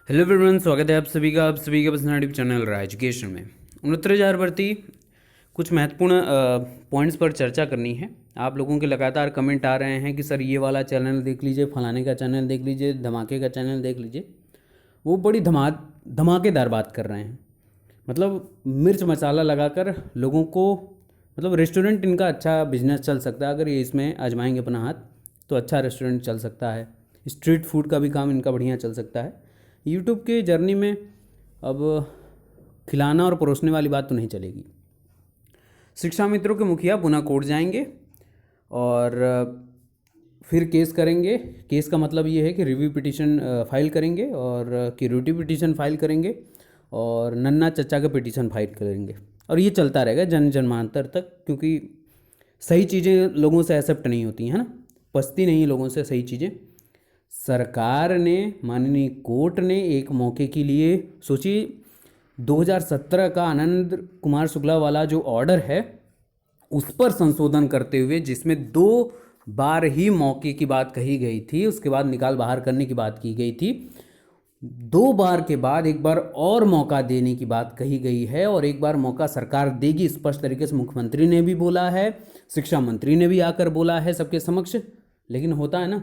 Hello everyone, स्वागत है आप सभी का पसंदीदा यूट्यूब चैनल रहा एजुकेशन में 69,000 भर्ती। कुछ महत्वपूर्ण पॉइंट्स पर चर्चा करनी है। आप लोगों के लगातार कमेंट आ रहे हैं कि सर ये वाला चैनल देख लीजिए, फलाने का चैनल देख लीजिए, धमाके का चैनल देख लीजिए। वो बड़ी धमाकेदार बात कर रहे हैं, मतलब मिर्च मसाला लगाकर लोगों को, मतलब रेस्टोरेंट इनका अच्छा बिजनेस चल सकता है। अगर ये इसमें आजमाएंगे अपना हाथ तो अच्छा रेस्टोरेंट चल सकता है। स्ट्रीट फूड का भी काम इनका बढ़िया चल सकता है। यूट्यूब के जर्नी में अब खिलाना और परोसने वाली बात तो नहीं चलेगी। शिक्षा मित्रों के मुखिया पुनः कोर्ट जाएंगे और फिर केस करेंगे। केस का मतलब ये है कि रिव्यू पिटीशन फाइल करेंगे और क्यूरेटिव पिटीशन फाइल करेंगे और नन्ना चच्चा का पिटीशन फाइल करेंगे और ये चलता रहेगा जन जन्मांतर तक, क्योंकि सही चीज़ें लोगों से एक्सेप्ट नहीं होती हैं ना, पचती नहीं लोगों से सही चीज़ें। सरकार ने, माननीय कोर्ट ने एक मौके के लिए सोचिए, 2017 का आनंद कुमार शुक्ला वाला जो ऑर्डर है उस पर संशोधन करते हुए, जिसमें 2 बार ही मौके की बात कही गई थी, उसके बाद निकाल बाहर करने की बात की गई थी, 2 बार के बाद एक बार और मौका देने की बात कही गई है और एक बार मौका सरकार देगी, स्पष्ट तरीके से मुख्यमंत्री ने भी बोला है, शिक्षा मंत्री ने भी आकर बोला है सबके समक्ष। लेकिन होता है ना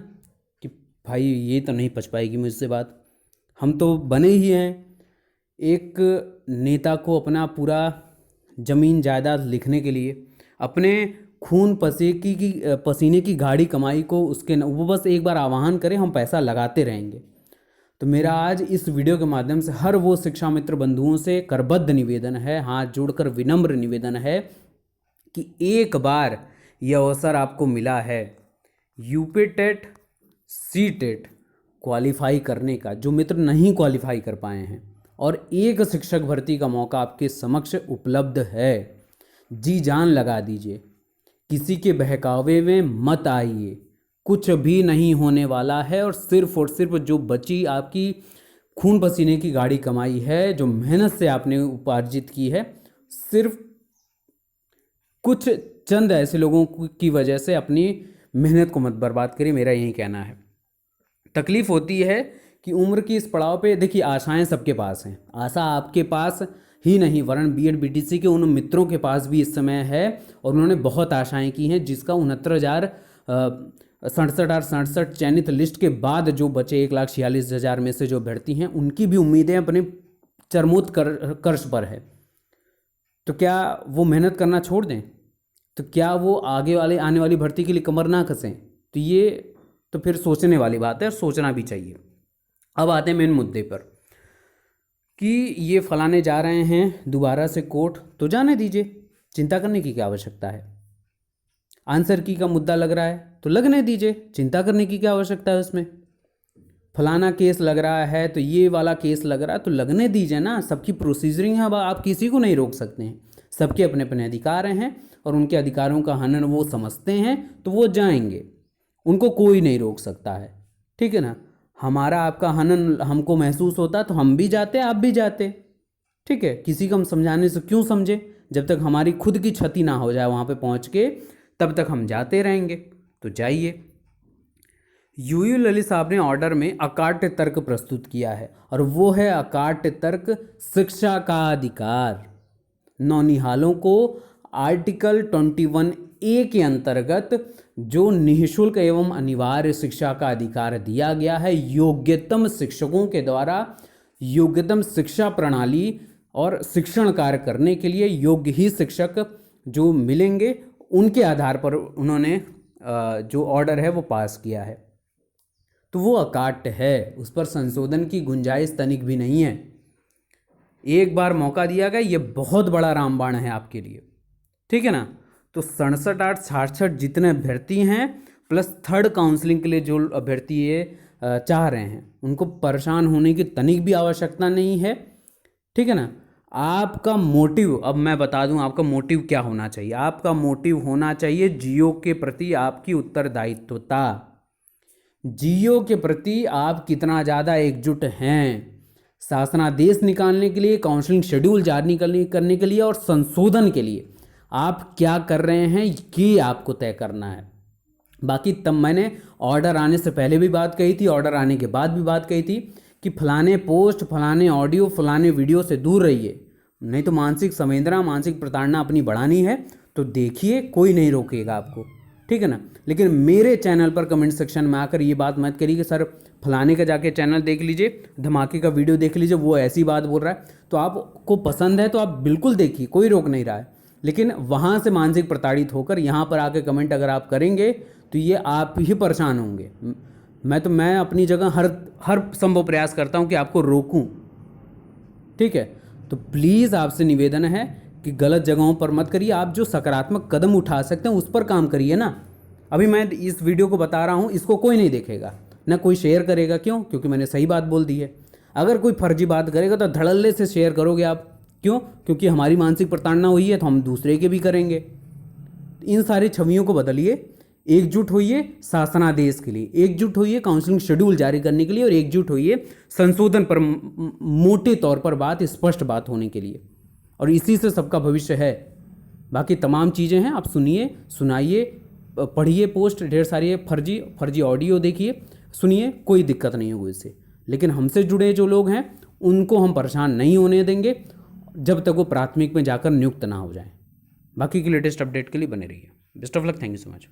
कि भाई ये तो नहीं पच पाएगी मुझसे बात, हम तो बने ही हैं। एक नेता को अपना पूरा ज़मीन जायदाद लिखने के लिए, अपने खून पसीने की गाढ़ी कमाई को उसके वो बस एक बार आह्वान करें, हम पैसा लगाते रहेंगे। तो मेरा आज इस वीडियो के माध्यम से हर वो शिक्षा मित्र बंधुओं से करबद्ध निवेदन है, हाथ जोड़कर विनम्र निवेदन है कि एक बार यह अवसर आपको मिला है UP TET C TET qualify करने का, जो मित्र नहीं क्वालिफाई कर पाए हैं, और एक शिक्षक भर्ती का मौका आपके समक्ष उपलब्ध है। जी जान लगा दीजिए, किसी के बहकावे में मत आइए, कुछ भी नहीं होने वाला है। और सिर्फ जो बची आपकी खून पसीने की गाढ़ी कमाई है, जो मेहनत से आपने उपार्जित की है, सिर्फ कुछ चंद ऐसे लोगों की वजह से अपनी मेहनत को मत बर्बाद करिए, मेरा यही कहना है। तकलीफ़ होती है कि उम्र की इस पड़ाव पे, देखिए आशाएं सबके पास हैं, आशा आपके पास ही नहीं वरन बीएड बीटीसी के उन मित्रों के पास भी इस समय है और उन्होंने बहुत आशाएं की हैं, जिसका 69,67 चयनित लिस्ट के बाद जो बचे 1,46,000 में से जो अभ्यर्थी हैं, उनकी भी उम्मीदें अपने कर्श पर है। तो क्या वो मेहनत करना छोड़ दें? तो क्या वो आने वाली भर्ती के लिए कमर ना कसें? तो ये तो फिर सोचने वाली बात है और सोचना भी चाहिए। अब आते हैं मेन मुद्दे पर कि ये फलाने जा रहे हैं दोबारा से कोर्ट, तो जाने दीजिए, चिंता करने की क्या आवश्यकता है। आंसर की का मुद्दा लग रहा है तो लगने दीजिए, चिंता करने की क्या आवश्यकता है उसमें। फलाना केस लग रहा है तो ये वाला केस लग रहा है तो लगने दीजिए ना, सबकी प्रोसीजरिंग है, अब आप किसी को नहीं रोक सकते हैं, सबके अपने अपने अधिकार हैं और उनके अधिकारों का हनन वो समझते हैं तो वो जाएंगे, उनको कोई नहीं रोक सकता है, ठीक है ना। हमारा आपका हनन हमको महसूस होता तो हम भी जाते, आप भी जाते, ठीक है। किसी को हम समझाने से क्यों समझे, जब तक हमारी खुद की क्षति ना हो जाए वहाँ पे पहुँच के, तब तक हम जाते रहेंगे। तो जाइए। यूयू ललित साहब ने ऑर्डर में अकाट्य तर्क प्रस्तुत किया है और वो है अकाट्य तर्क शिक्षा का अधिकार। नौनिहालों को आर्टिकल 21A के अंतर्गत जो निःशुल्क एवं अनिवार्य शिक्षा का अधिकार दिया गया है, योग्यतम शिक्षकों के द्वारा योग्यतम शिक्षा प्रणाली और शिक्षण कार्य करने के लिए योग्य ही शिक्षक जो मिलेंगे, उनके आधार पर उन्होंने जो ऑर्डर है वो पास किया है। तो वो अकाट्य है, उस पर संशोधन की गुंजाइश तनिक भी नहीं है। एक बार मौका दिया गया, ये बहुत बड़ा रामबाण है आपके लिए, ठीक है ना। तो 67, 8, 66 जितने अभ्यर्थी हैं प्लस थर्ड काउंसलिंग के लिए जो अभ्यर्थी ये चाह रहे हैं, उनको परेशान होने की तनिक भी आवश्यकता नहीं है, ठीक है ना। आपका मोटिव, अब मैं बता दूं आपका मोटिव क्या होना चाहिए। आपका मोटिव होना चाहिए जियो के प्रति आपकी उत्तरदायित्वता, जियो के प्रति आप कितना ज़्यादा एकजुट हैं, शासनादेश निकालने के लिए, काउंसलिंग शेड्यूल जारी करने के लिए और संशोधन के लिए आप क्या कर रहे हैं ये आपको तय करना है। बाकी तब मैंने ऑर्डर आने से पहले भी बात कही थी, ऑर्डर आने के बाद भी बात कही थी कि फलाने पोस्ट, फलाने ऑडियो, फलाने वीडियो से दूर रहिए, नहीं तो मानसिक संवेदना, मानसिक प्रताड़ना अपनी बढ़ानी है तो देखिए, कोई नहीं रोकेगा आपको, ठीक है ना। लेकिन मेरे चैनल पर कमेंट सेक्शन में आकर ये बात मत करिए कि सर फलाने का जाके चैनल देख लीजिए, धमाके का वीडियो देख लीजिए, वो ऐसी बात बोल रहा है। तो आपको पसंद है तो आप बिल्कुल देखिए, कोई रोक नहीं रहा है। लेकिन वहाँ से मानसिक प्रताड़ित होकर यहाँ पर आके कमेंट अगर आप करेंगे तो ये आप ही परेशान होंगे। मैं अपनी जगह हर संभव प्रयास करता हूँ कि आपको रोकूँ, ठीक है। तो प्लीज़ आपसे निवेदन है कि गलत जगहों पर मत करिए। आप जो सकारात्मक कदम उठा सकते हैं उस पर काम करिए ना। अभी मैं इस वीडियो को बता रहा हूँ, इसको कोई नहीं देखेगा, ना कोई शेयर करेगा। क्यों? क्योंकि मैंने सही बात बोल दी है। अगर कोई फर्जी बात करेगा तो धड़ल्ले से शेयर करोगे आप। क्यों? क्योंकि हमारी मानसिक प्रताड़ना हुई है तो हम दूसरे के भी करेंगे। इन सारी छवियों को बदलिए, एकजुट होइए शासनादेश के लिए, एकजुट होइए काउंसलिंग शेड्यूल जारी करने के लिए, और एकजुट होइए संशोधन पर मोटे तौर पर बात, स्पष्ट बात होने के लिए। और इसी से सबका भविष्य है। बाकी तमाम चीज़ें हैं, आप सुनिए, सुनाइए, पढ़िए पोस्ट ढेर सारी है, फर्जी ऑडियो देखिए, सुनिए, कोई दिक्कत नहीं होगी इससे। लेकिन हमसे जुड़े जो लोग हैं उनको हम परेशान नहीं होने देंगे जब तक वो प्राथमिक में जाकर नियुक्त ना हो जाएं। बाकी की लेटेस्ट अपडेट के लिए बने रहिए। Best of luck, thank you so much.